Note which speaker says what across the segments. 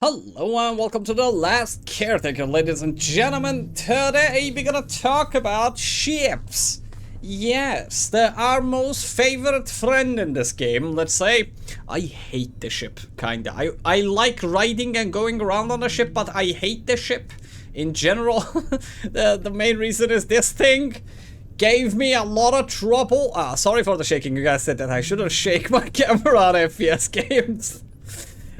Speaker 1: Hello and welcome to the Last Caretaker, ladies and gentlemen. Today we're gonna talk about ships. Yes, they're our most favorite friend in this game, let's say. I hate the ship, kinda. I like riding and going around on the ship, but I hate the ship in general. The main reason is this thing gave me a lot of trouble. Sorry for the shaking, you guys said that I shouldn't shake my camera on FPS games.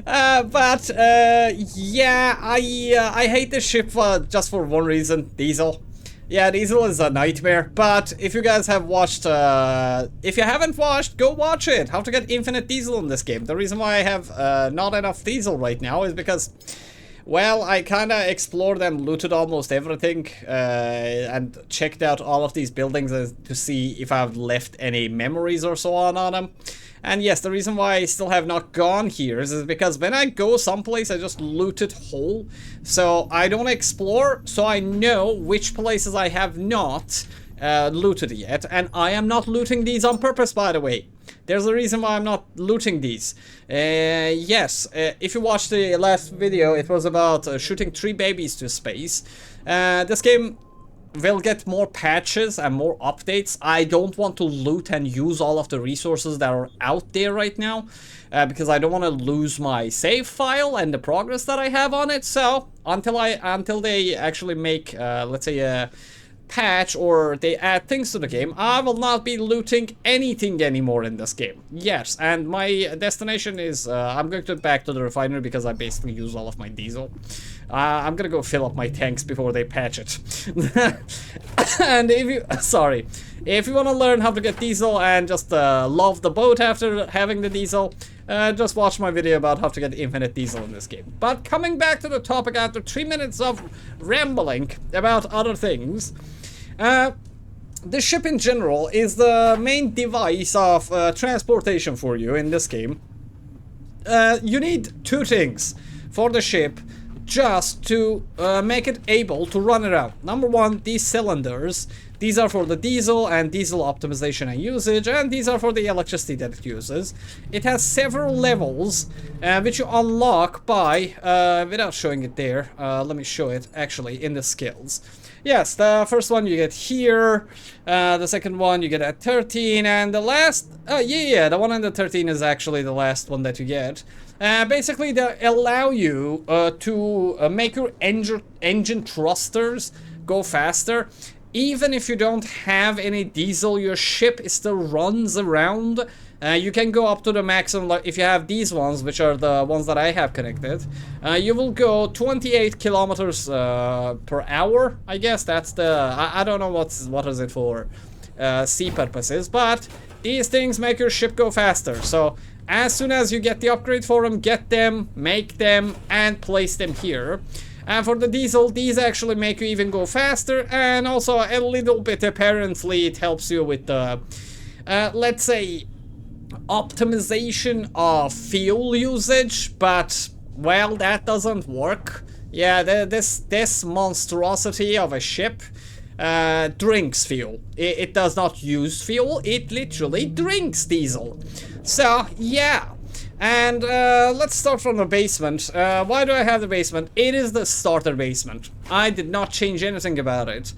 Speaker 1: Yeah, I hate this ship just for one reason: Diesel. Yeah, Diesel is a nightmare. But if you guys have watched, if you haven't watched, go watch it. How to get infinite Diesel in this game. The reason why I have not enough Diesel right now is because, well, I kinda explored and looted almost everything, and checked out all of these buildings to see if I've left any memories or so on them. And yes, the reason why I still have not gone here is because when I go someplace, I just loot it whole. So I don't explore, so I know which places I have not looted yet. And I am not looting these on purpose, by the way. There's a reason why I'm not looting these. Yes, if you watched the last video, it was about shooting 3 babies to space. This game will get more patches and more updates. I don't want to loot and use all of the resources that are out there right now, because I don't want to lose my save file and the progress that I have on it. So until they actually make, let's say, a patch or they add things to the game, I will not be looting anything anymore in this game. Yes, and my destination is I'm going back to the refinery because I basically use all of my diesel. I'm gonna go fill up my tanks before they patch it. And if you want to learn how to get diesel and just love the boat after having the diesel, just watch my video about how to get infinite diesel in this game. But coming back to the topic after 3 minutes of rambling about other things, the ship in general is the main device of transportation for you in this game. You need 2 things for the ship just to make it able to run around. Number 1, these cylinders. These are for the diesel and diesel optimization and usage, and these are for the electricity that it uses. It has several levels, which you unlock by, without showing it there, let me show it actually in the skills. Yes, the first one you get here, the second one you get at 13, and the last, the one at 13 is actually the last one that you get. Basically, they allow you to make your engine thrusters go faster. Even if you don't have any diesel, your ship still runs around. You can go up to the maximum, like if you have these ones, which are the ones that I have connected. You will go 28 kilometers per hour. I guess that's the, I don't know what is it for sea purposes, but these things make your ship go faster. So as soon as you get the upgrade for them, get them, make them, and place them here. And for the diesel, these actually make you even go faster, and also a little bit, apparently, it helps you with the, let's say, optimization of fuel usage, but, well, that doesn't work. Yeah, this monstrosity of a ship drinks fuel. It does not use fuel, it literally drinks diesel. So, yeah. And let's start from the basement. Why do I have the basement? It is the starter basement. I did not change anything about it.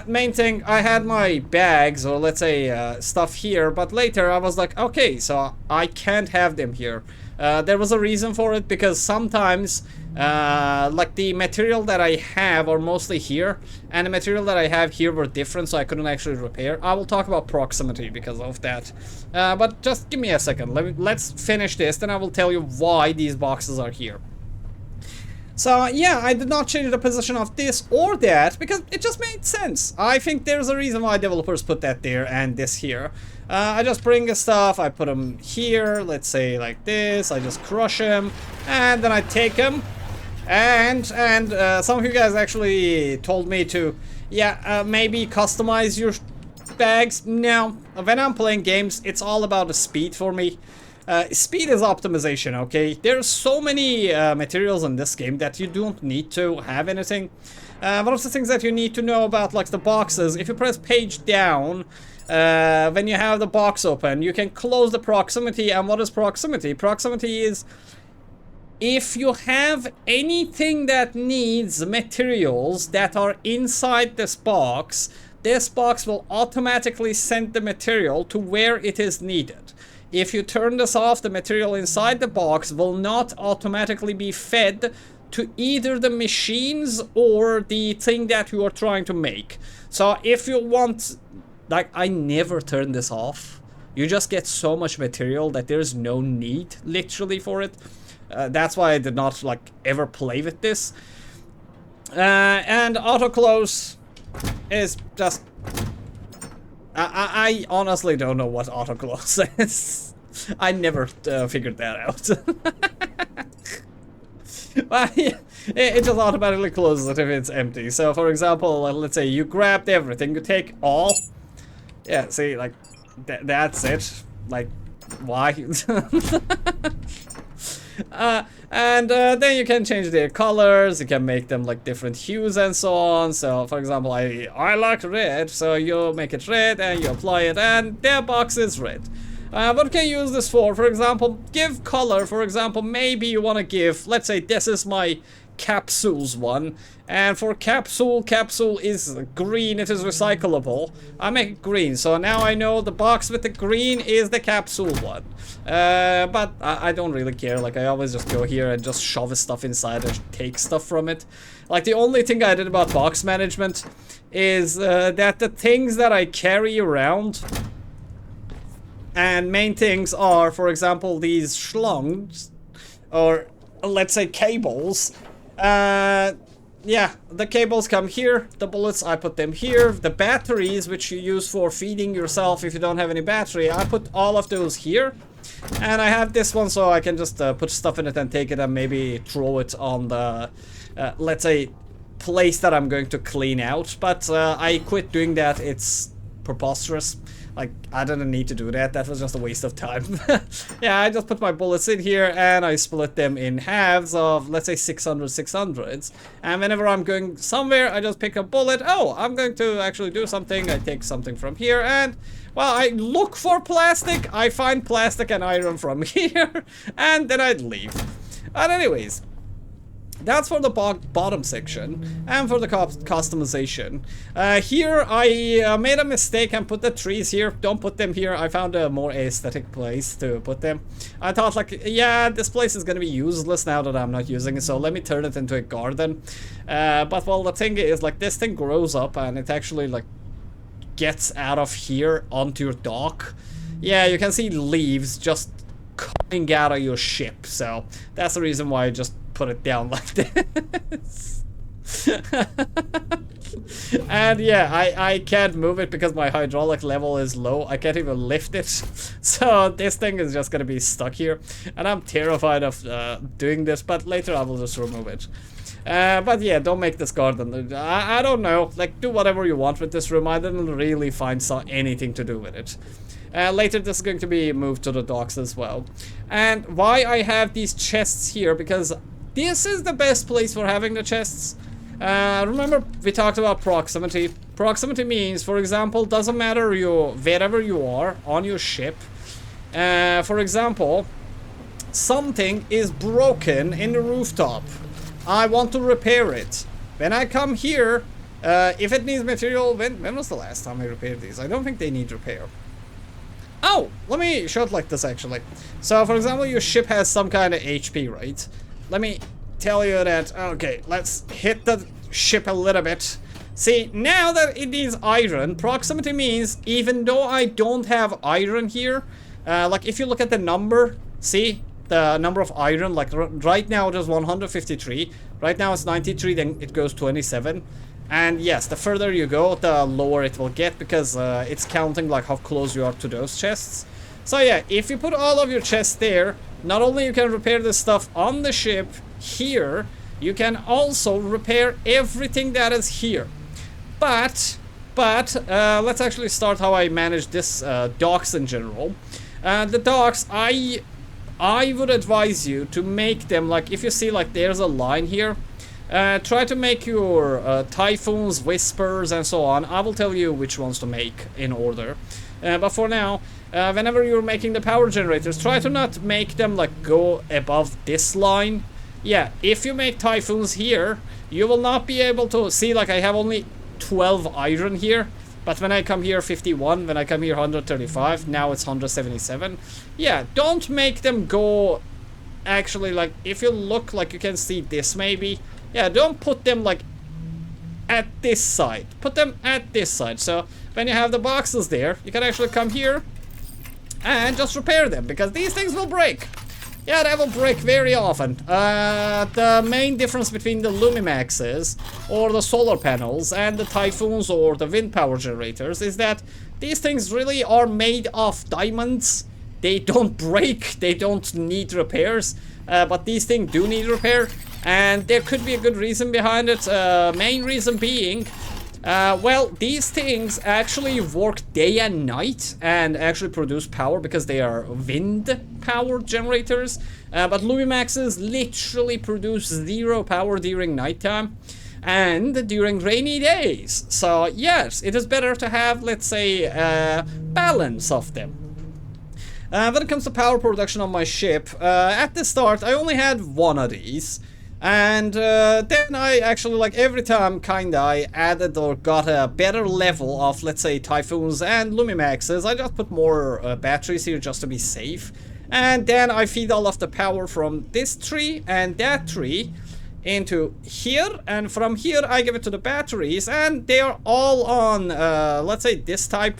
Speaker 1: Main thing, I had my bags, or let's say stuff here, but later I was like, okay, so I can't have them here. There was a reason for it, because sometimes like the material that I have are mostly here, and the material that I have here were different, so I couldn't actually repair. I will talk about proximity because of that, but just give me a second. Let's finish this, then I will tell you why these boxes are here. So yeah, I did not change the position of this or that because it just made sense. I think there's a reason why developers put that there and this here. I just bring the stuff, I put them here, let's say like this, I just crush them, and then I take them. And some of you guys actually told me to, maybe customize your bags. No, when I'm playing games, it's all about the speed for me. Speed is optimization, okay? There's so many materials in this game that you don't need to have anything. One of the things that you need to know about, like the boxes, if you press page down, when you have the box open, you can close the proximity. And what is proximity? Proximity is if you have anything that needs materials that are inside this box will automatically send the material to where it is needed. If you turn this off, the material inside the box will not automatically be fed to either the machines or the thing that you are trying to make. So if you want, like, I never turn this off. You just get so much material that there's no need literally for it. That's why I did not like ever play with this. And auto close is just, I honestly don't know what auto close is. I never figured that out. Well, it just automatically closes it if it's empty. So for example, let's say you grabbed everything, you take all. Yeah, see, like that's it. Like, why? And then you can change their colors, you can make them like different hues and so on. So for example, I like red, so you make it red and you apply it and their box is red. What can you use this for? For example, give color. For example, maybe you want to give, let's say this is my capsules one, and for capsule is green, it is recyclable. I make it green, so now I know the box with the green is the capsule one. But I don't really care. Like, I always just go here and just shove stuff inside or take stuff from it. Like, the only thing I did about box management is that the things that I carry around, and main things are, for example, these schlongs, or let's say cables. Yeah, the cables come here, the bullets, I put them here, the batteries, which you use for feeding yourself if you don't have any battery, I put all of those here. And I have this one so I can just put stuff in it and take it and maybe throw it on the, let's say, place that I'm going to clean out. But I quit doing that, it's preposterous. Like, I didn't need to do that. That was just a waste of time. Yeah, I just put my bullets in here and I split them in halves of, let's say, 600s. And whenever I'm going somewhere, I just pick a bullet. Oh, I'm going to actually do something. I take something from here and, well, I look for plastic. I find plastic and iron from here. And then I'd leave. But anyways, that's for the bottom section, and for the customization. Here I made a mistake and put the trees here. Don't put them here. I found a more aesthetic place to put them. I thought, like, yeah, this place is gonna be useless now that I'm not using it, so let me turn it into a garden. But well, the thing is, like, this thing grows up and it actually like gets out of here onto your dock. Yeah, you can see leaves just coming out of your ship, so that's the reason why I just put it down like this. And yeah, I can't move it because my hydraulic level is low. I can't even lift it. So this thing is just gonna be stuck here. And I'm terrified of doing this, but later I will just remove it. But yeah, don't make this garden. I don't know. Like, do whatever you want with this room. I didn't really find anything to do with it. Later this is going to be moved to the docks as well. And why I have these chests here, because this is the best place for having the chests. Remember we talked about proximity. Proximity means, for example, doesn't matter wherever you are on your ship. For example, something is broken in the rooftop. I want to repair it. When I come here, if it needs material, when was the last time I repaired these? I don't think they need repair. Oh, let me show it like this actually. So for example, your ship has some kind of HP, right? Let me tell you that, okay, let's hit the ship a little bit. See, now that it needs iron, proximity means even though I don't have iron here, like if you look at the number, see the number of iron, like right now it is 153, right now it's 93, then it goes 27. And yes, the further you go, the lower it will get, because it's counting like how close you are to those chests. So yeah, if you put all of your chests there, not only you can repair the stuff on the ship here, you can also repair everything that is here. But let's actually start how I manage this docks in general. The docks, I would advise you to make them like, if you see like there's a line here, try to make your typhoons, whispers, and so on. I will tell you which ones to make in order. But for now, whenever you're making the power generators, try to not make them like go above this line. Yeah, if you make typhoons here, you will not be able to see, like, I have only 12 iron here. But when I come here 51, when I come here 135, now it's 177. Yeah, don't make them go, actually, like, if you look, like, you can see this maybe. Yeah, don't put them, like, at this side. Put them at this side. So when you have the boxes there, you can actually come here and just repair them, because these things will break. Yeah, they will break very often. The main difference between the Lumimaxes or the solar panels and the typhoons or the wind power generators is that these things really are made of diamonds. They don't break, they don't need repairs, but these things do need repair, and there could be a good reason behind it. Main reason being, well, these things actually work day and night and actually produce power because they are wind power generators. But Lumimaxes literally produce 0 power during nighttime and during rainy days. So yes, it is better to have, let's say, a balance of them. When it comes to power production on my ship, at the start I only had one of these. And then I actually, like, every time kinda I added or got a better level of, let's say, typhoons and Lumimaxes, I just put more batteries here just to be safe. And then I feed all of the power from this tree and that tree into here, and from here I give it to the batteries, and they are all on, let's say, this type.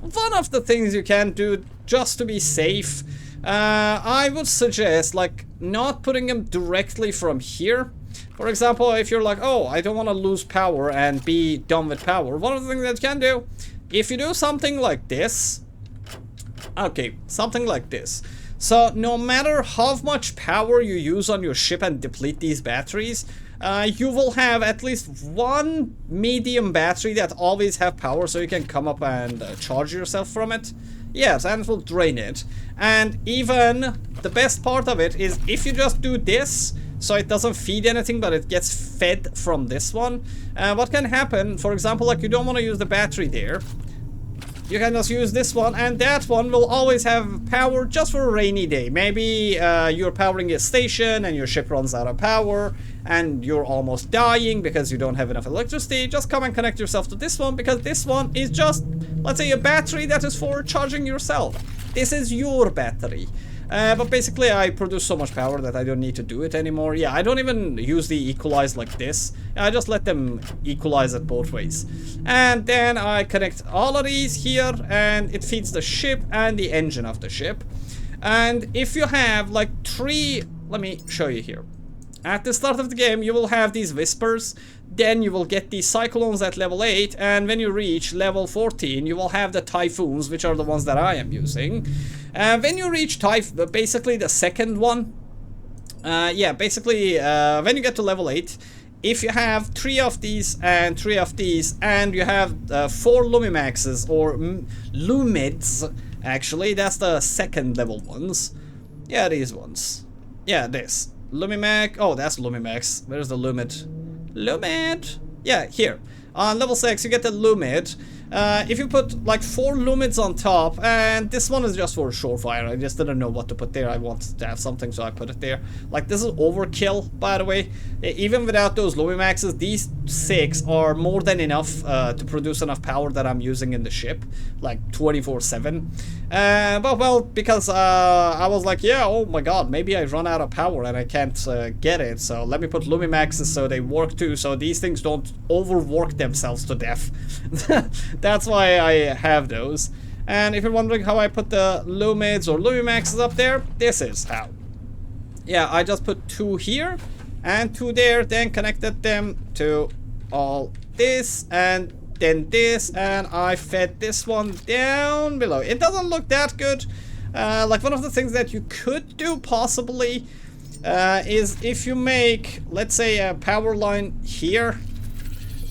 Speaker 1: One of the things you can do just to be safe, I would suggest, like, not putting them directly from here. For example, if you're like, oh, I don't want to lose power and be done with power, one of the things that you can do, if you do something like this, okay, something like this. So no matter how much power you use on your ship and deplete these batteries, you will have at least one medium battery that always have power, so you can come up and charge yourself from it. Yes, and it will drain it. And even the best part of it is if you just do this, so it doesn't feed anything, but it gets fed from this one. What can happen, for example, like, you don't want to use the battery there. You can just use this one, and that one will always have power just for a rainy day. Maybe you're powering a station and your ship runs out of power and you're almost dying because you don't have enough electricity. Just come and connect yourself to this one, because this one is just, let's say, a battery that is for charging yourself. This is your battery. But basically I produce so much power that I don't need to do it anymore. Yeah, I don't even use the equalize like this. I just let them equalize it both ways. And then I connect all of these here, and it feeds the ship and the engine of the ship. And if you have like 3, let me show you here. At the start of the game, you will have these whispers. Then you will get these cyclones at level 8, and when you reach level 14, you will have the typhoons, which are the ones that I am using. When you reach basically the second one, yeah, basically when you get to level 8, if you have 3 of these and 3 of these, and you have 4 Lumimaxes or Lumids, actually, that's the second level ones. Yeah, these ones. Yeah, this. Lumimax. Oh, that's Lumimax. Where's the Lumid? Lumid? Yeah, here. On level 6, you get the Lumid. If you put like 4 Lumids on top, and this one is just for Shorefire, I just didn't know what to put there. I wanted to have something, so I put it there. Like, this is overkill, by the way. Even without those Lumimaxes, these 6 are more than enough to produce enough power that I'm using in the ship, like 24/7. But well, because I was like, yeah, oh my god, maybe I run out of power and I can't get it, so let me put Lumimaxes so they work too, so these things don't overwork themselves to death. That's why I have those. And if you're wondering how I put the Lumids or Lumimaxes up there, this is how. Yeah, I just put 2 here and 2 there, then connected them to all this and then this, and I fed this one down below. It doesn't look that good. Like, one of the things that you could do possibly is if you make, let's say, a power line here.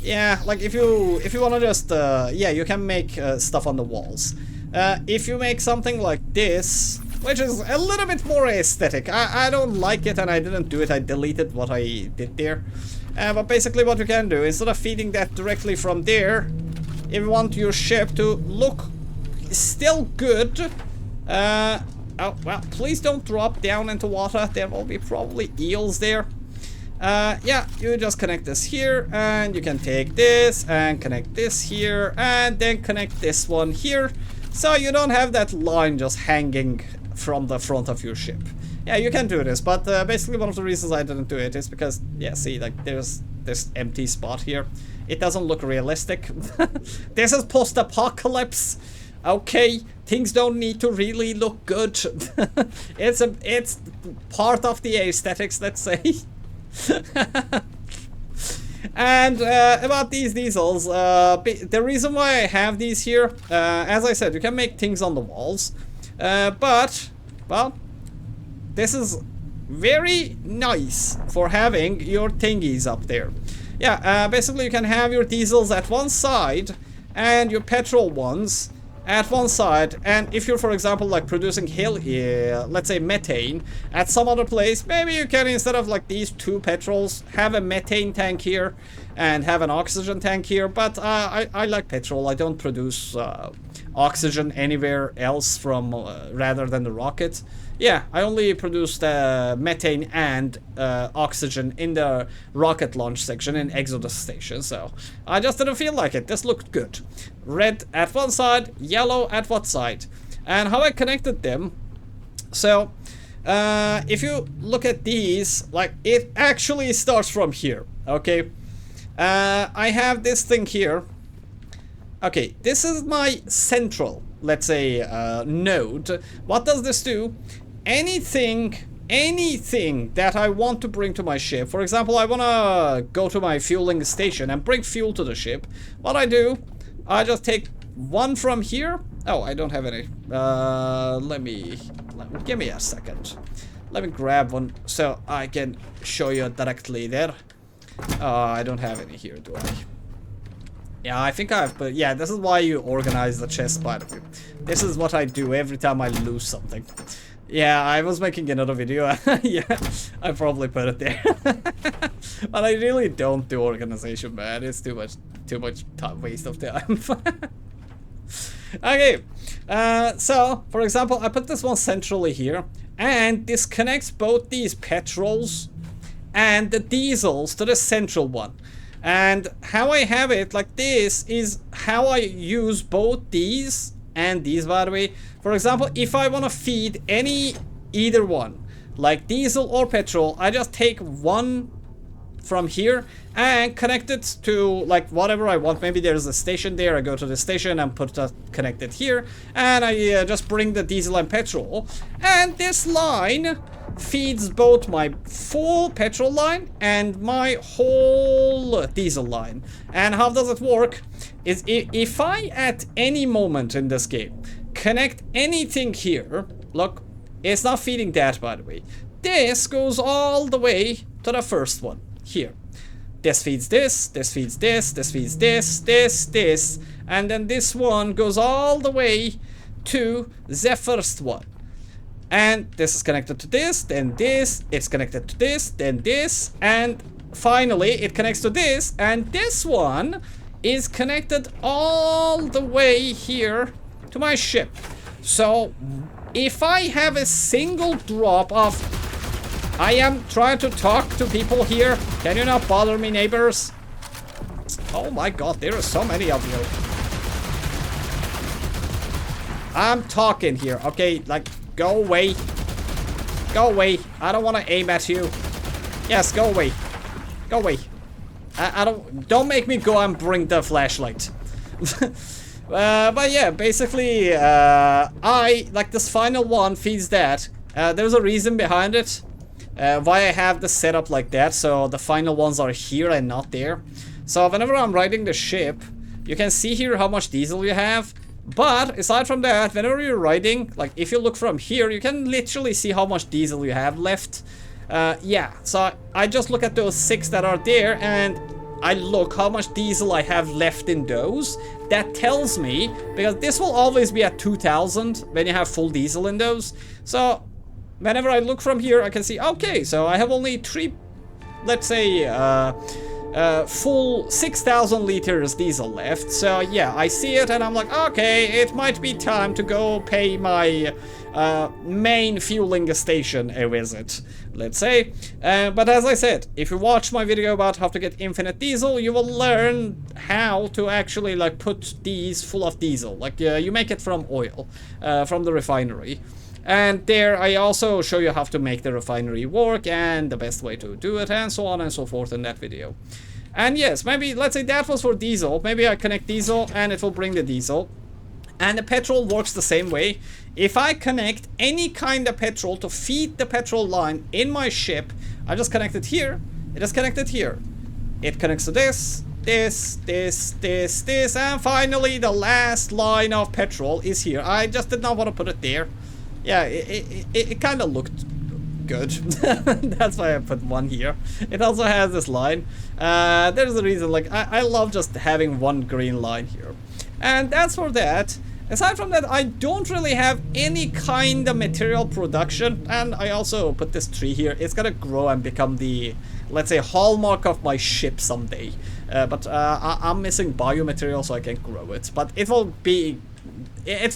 Speaker 1: Yeah, like if you want to just, yeah, you can make stuff on the walls. If you make something like this, which is a little bit more aesthetic. I don't like it and I didn't do it. I deleted what I did there. But basically what you can do, instead of feeding that directly from there, if you want your ship to look still good. Oh, well, please don't drop down into water. There will be probably eels there. Yeah, you just connect this here, and you can take this and connect this here, and then connect this one here, so you don't have that line just hanging from the front of your ship. Yeah, you can do this, but basically one of the reasons I didn't do it is because, yeah, see, like, there's this empty spot here. It doesn't look realistic. This is post-apocalypse. Okay, things don't need to really look good. It's part of the aesthetics, let's say. And about these diesels, the reason why I have these here, as I said, you can make things on the walls, but, well, this is very nice for having your thingies up there. Yeah, basically you can have your diesels at one side and your petrol ones at one side, and if you're, for example, like producing let's say methane at some other place, maybe you can, instead of like these two petrols, have a methane tank here and have an oxygen tank here. But I like petrol. I don't produce oxygen anywhere else from rather than the rocket. Yeah, I only produced methane and oxygen in the rocket launch section in Exodus station, so I just didn't feel like it. This looked good. Red at one side, yellow at what side. And how I connected them, so if you look at these, like, it actually starts from here, okay? I have this thing here. Okay, this is my central, let's say, node. What does this do? Anything that I want to bring to my ship, for example, I want to go to my fueling station and bring fuel to the ship. What I do, I just take one from here. Oh, I don't have any. Give me a second. Let me grab one so I can show you directly there. I don't have any here, do I? Yeah, I think I've, but yeah, this is why you organize the chest, by the way. This is what I do every time I lose something. Yeah, I was making another video. Yeah, I probably put it there. But I really don't do organization, man. It's too much time, waste of time. Okay, so, for example, I put this one centrally here, and this connects both these petrols and the diesels to the central one. And how I have it like this is how I use both these and these, by the way. For example, if I want to feed either one, like diesel or petrol, I just take one from here and connect it to like whatever I want. Maybe there's a station there, I go to the station and connect it here, and I just bring the diesel and petrol, and this line feeds both my full petrol line and my whole diesel line. And how does it work is if I at any moment in this game connect anything here, look, it's not feeding that, by the way. This goes all the way to the first one here. This feeds this, this feeds this, this feeds this, and then this one goes all the way to the first one. And this is connected to this, then this, it's connected to this, then this, and finally it connects to this, and this one is connected all the way here to my ship. So if I have a single drop of... I am trying to talk to people here. Can you not bother me, neighbors? Oh my god, there are so many of you. I'm talking here, okay? Like, go away. Go away. I don't want to aim at you. Yes, go away. Go away. I don't make me go and bring the flashlight. But yeah, basically, like this final one feeds that. There's a reason behind it. Why I have the setup like that, so the final ones are here and not there. So whenever I'm riding the ship, you can see here how much diesel you have. But aside from that, whenever you're riding, like if you look from here, you can literally see how much diesel you have left. Yeah, so I just look at those 6 that are there and I look how much diesel I have left in those. That tells me, because this will always be at 2000 when you have full diesel in those. So whenever I look from here, I can see, okay, so I have only 3, let's say, full 6,000 liters diesel left. So yeah, I see it and I'm like, okay, it might be time to go pay my main fueling station a visit, let's say. But as I said, if you watch my video about how to get infinite diesel, you will learn how to actually like put these full of diesel. Like you make it from oil, from the refinery. And there I also show you how to make the refinery work and the best way to do it and so on and so forth in that video. And yes, maybe let's say that was for diesel. Maybe I connect diesel and it will bring the diesel. And the petrol works the same way. If I connect any kind of petrol to feed the petrol line in my ship, I just connect it here. It is connected here. It connects to this, and finally the last line of petrol is here. I just did not want to put it there. Yeah, it kind of looked good. That's why I put one here. It also has this line. There's a reason, like, I love just having one green line here. And that's for that. Aside from that, I don't really have any kind of material production. And I also put this tree here. It's gonna grow and become the, let's say, hallmark of my ship someday. But I'm missing biomaterial, so I can't grow it. But it will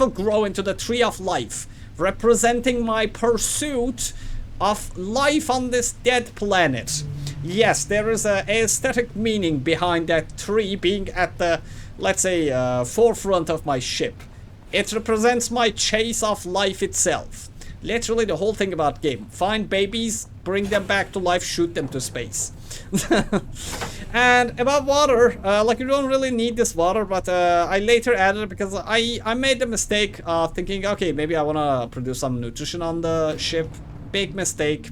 Speaker 1: grow into the tree of life, representing my pursuit of life on this dead planet. Yes, there is a aesthetic meaning behind that tree being at the, let's say, forefront of my ship. It represents my chase of life itself. Literally the whole thing about game. Find babies, bring them back to life, shoot them to space. And about water, like, you don't really need this water, but I later added it because I made the mistake of thinking, okay, maybe I want to produce some nutrition on the ship. Big mistake.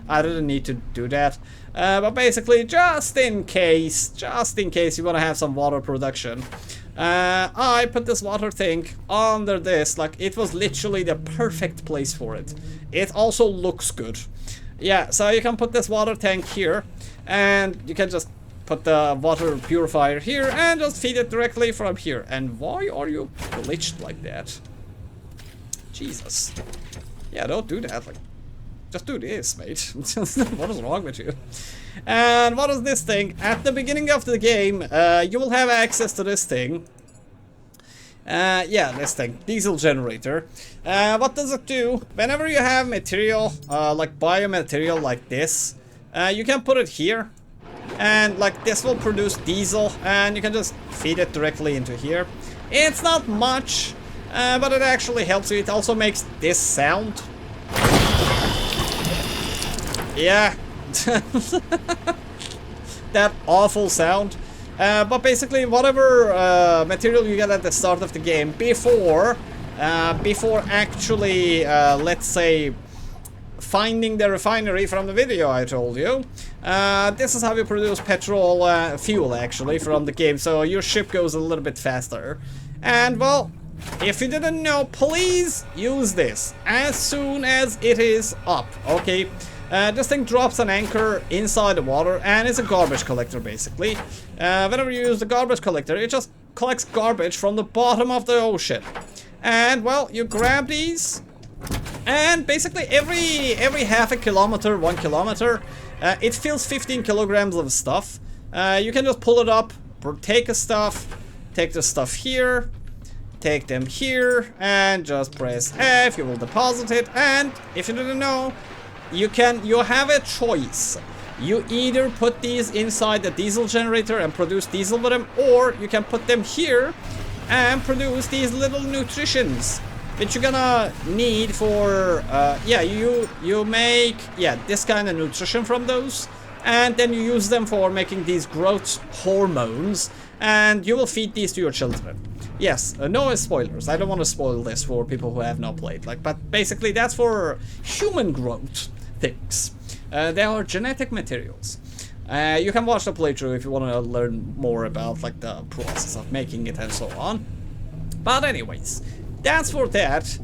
Speaker 1: I didn't need to do that. But basically, just in case you want to have some water production, I put this water tank under this. Like, it was literally the perfect place for it. It also looks good. Yeah, so you can put this water tank here, and you can just put the water purifier here and just feed it directly from here. And why are you glitched like that? Jesus. Yeah, don't do that. Like, just do this, mate. What is wrong with you? And what is this thing? At the beginning of the game, you will have access to this thing. Yeah, this thing. Diesel generator. What does it do? Whenever you have material, like biomaterial like this, you can put it here. And like this will produce diesel, and you can just feed it directly into here. It's not much, but it actually helps you. It also makes this sound. Yeah. That awful sound. But basically, whatever material you get at the start of the game, before actually, let's say, finding the refinery from the video I told you, this is how you produce petrol fuel, actually, from the game, so your ship goes a little bit faster. And, well, if you didn't know, please use this as soon as it is up, okay? This thing drops an anchor inside the water, and it's a garbage collector, basically. Whenever you use the garbage collector, it just collects garbage from the bottom of the ocean. And, well, you grab these, and basically every half a kilometer, 1 kilometer, it fills 15 kilograms of stuff. You can just pull it up, take the stuff here, take them here, and just press F. You will deposit it. And if you didn't know, you have a choice. You either put these inside the diesel generator and produce diesel with them, or you can put them here and produce these little nutritions, which you're gonna need for, yeah, you make, yeah, this kind of nutrition from those, and then you use them for making these growth hormones, and you will feed these to your children. Yes, no spoilers. I don't want to spoil this for people who have not played. Like, but basically that's for human growth things. They are genetic materials. You can watch the playthrough if you want to learn more about like the process of making it and so on. But anyways, that's for that.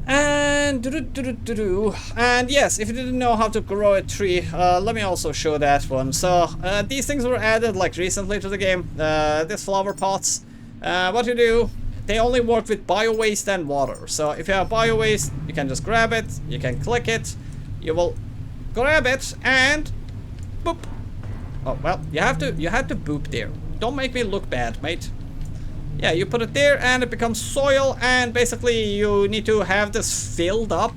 Speaker 1: And and yes, if you didn't know how to grow a tree, let me also show that one. So these things were added like recently to the game. These flower pots. What you do, they only work with bio waste and water. So if you have bio waste, you can just grab it, you can click it, you will grab it, and boop, Oh, well, you have to boop there. Don't make me look bad, mate. Yeah, you put it there and it becomes soil, and basically you need to have this filled up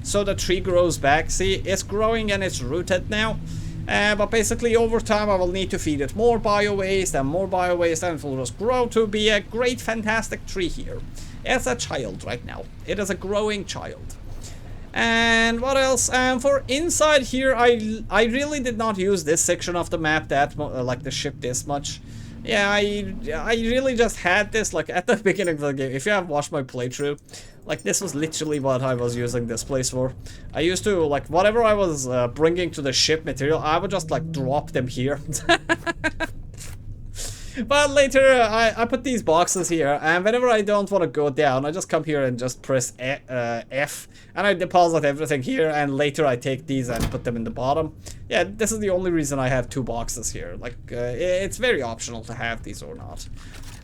Speaker 1: so the tree grows back. See, it's growing and it's rooted now. But basically over time I will need to feed it more bio-waste, and it will just grow to be a great, fantastic tree here. It's a child right now. It is a growing child. And what else? For inside here, I really did not use this section of the map that like the ship this much. Yeah, I really just had this like at the beginning of the game. If you have watched my playthrough, like this was literally what I was using this place for. I used to, like, whatever I was bringing to the ship material, I would just like drop them here. But later I put these boxes here, and whenever I don't want to go down, I just come here and just press F, and I deposit everything here, and later I take these and put them in the bottom. Yeah, this is the only reason I have two boxes here. Like, it's very optional to have these or not.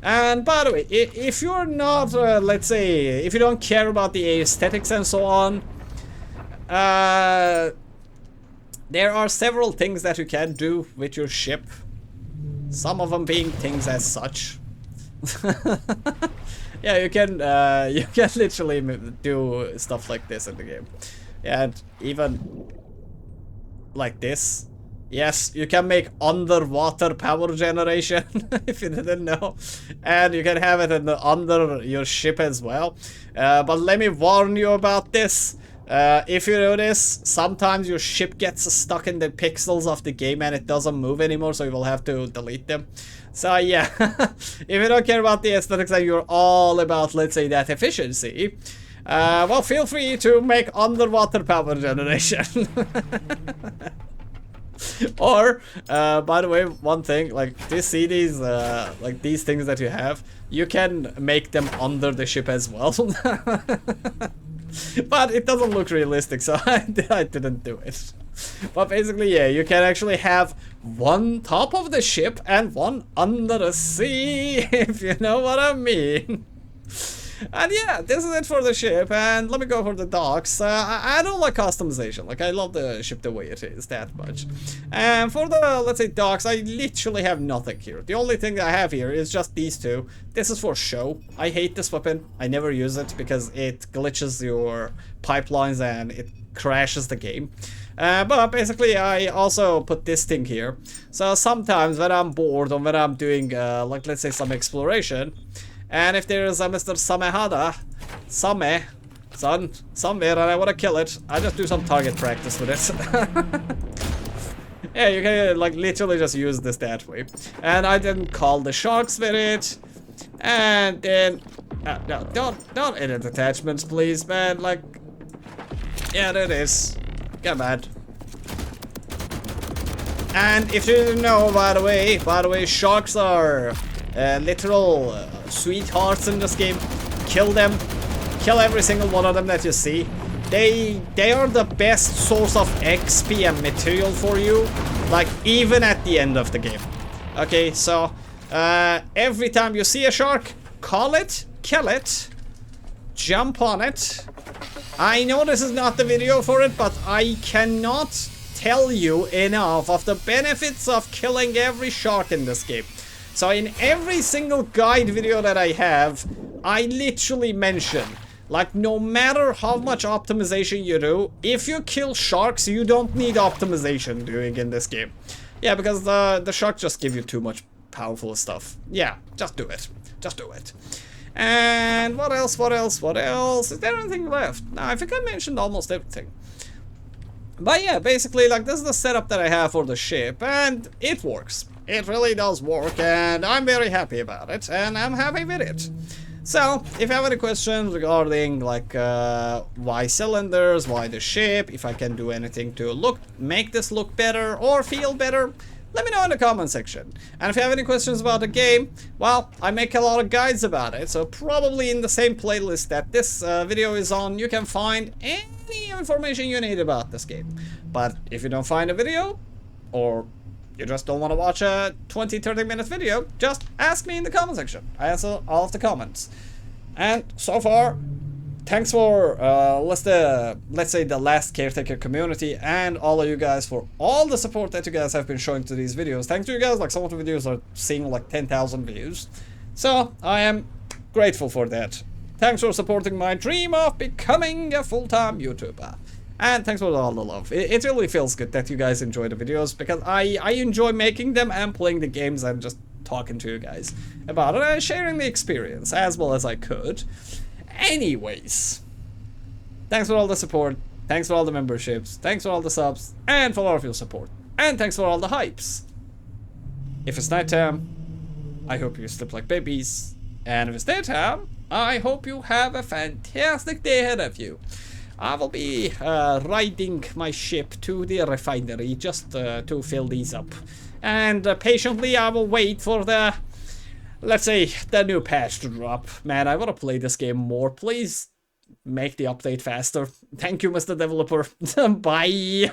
Speaker 1: And by the way, if you're not, let's say, if you don't care about the aesthetics and so on, there are several things that you can do with your ship. Some of them being things as such. Yeah, you can literally do stuff like this in the game. Yeah, and even like this. Yes, you can make underwater power generation, if you didn't know. And you can have it under your ship as well. But let me warn you about this. If you do this, sometimes your ship gets stuck in the pixels of the game and it doesn't move anymore, so you will have to delete them. So yeah, if you don't care about the aesthetics and you're all about, let's say, that efficiency, well, feel free to make underwater power generation. Or, by the way, one thing, like, do you see these, like, these things that you have? You can make them under the ship as well. But it doesn't look realistic, so I didn't do it. But basically, yeah, you can actually have one top of the ship and one under the sea, if you know what I mean. And yeah, this is it for the ship, and let me go for the docks. I don't like customization, like I love the ship the way it is that much. And for the, let's say, docks, I literally have nothing here. The only thing I have here is just these two. This is for show. I hate this weapon. I never use it because it glitches your pipelines and it crashes the game. But basically I also put this thing here. So sometimes when I'm bored or when I'm doing, like, let's say, some exploration, and if there is a Mr. Samehada, somewhere, and I want to kill it, I just do some target practice with it. Yeah, you can, like, literally just use this that way. And I didn't call the sharks with it. And then, no, don't edit attachments, please, man. Like, yeah, there it is. Come on. And if you didn't know, by the way, sharks are literal sweethearts in this game. Kill them. Kill every single one of them that you see. They are the best source of XP and material for you, like, even at the end of the game. Okay, so every time you see a shark, call it, kill it, jump on it. I know this is not the video for it, but I cannot tell you enough of the benefits of killing every shark in this game. So in every single guide video that I have, I literally mention, like, no matter how much optimization you do, if you kill sharks, you don't need optimization doing in this game. Yeah, because the sharks just give you too much powerful stuff. Yeah, just do it. Just do it. And what else? Is there anything left? No, I think I mentioned almost everything. But yeah, basically, like, this is the setup that I have for the ship, and it works. It really does work, and I'm very happy about it, and I'm happy with it. So, if you have any questions regarding, like, why cylinders, why the ship, if I can do anything to make this look better or feel better, let me know in the comment section. And if you have any questions about the game, well, I make a lot of guides about it, so probably in the same playlist that this video is on, you can find any information you need about this game. But if you don't find a video, or you just don't want to watch a 20-30 minute video, just ask me in the comment section. I answer all of the comments. And so far, thanks for let's say the Last Caretaker community and all of you guys for all the support that you guys have been showing to these videos. Thanks to you guys, like some of the videos are seeing like 10,000 views. So I am grateful for that. Thanks for supporting my dream of becoming a full-time YouTuber. And thanks for all the love. It really feels good that you guys enjoy the videos, because I enjoy making them and playing the games and just talking to you guys about it and sharing the experience as well as I could. Anyways, thanks for all the support, thanks for all the memberships, thanks for all the subs, and for all of your support. And thanks for all the hypes. If it's nighttime, I hope you sleep like babies. And if it's daytime, I hope you have a fantastic day ahead of you. I will be riding my ship to the refinery just to fill these up. And patiently I will wait for the, let's say, the new patch to drop. Man, I want to play this game more. Please make the update faster. Thank you, Mr. Developer. Bye.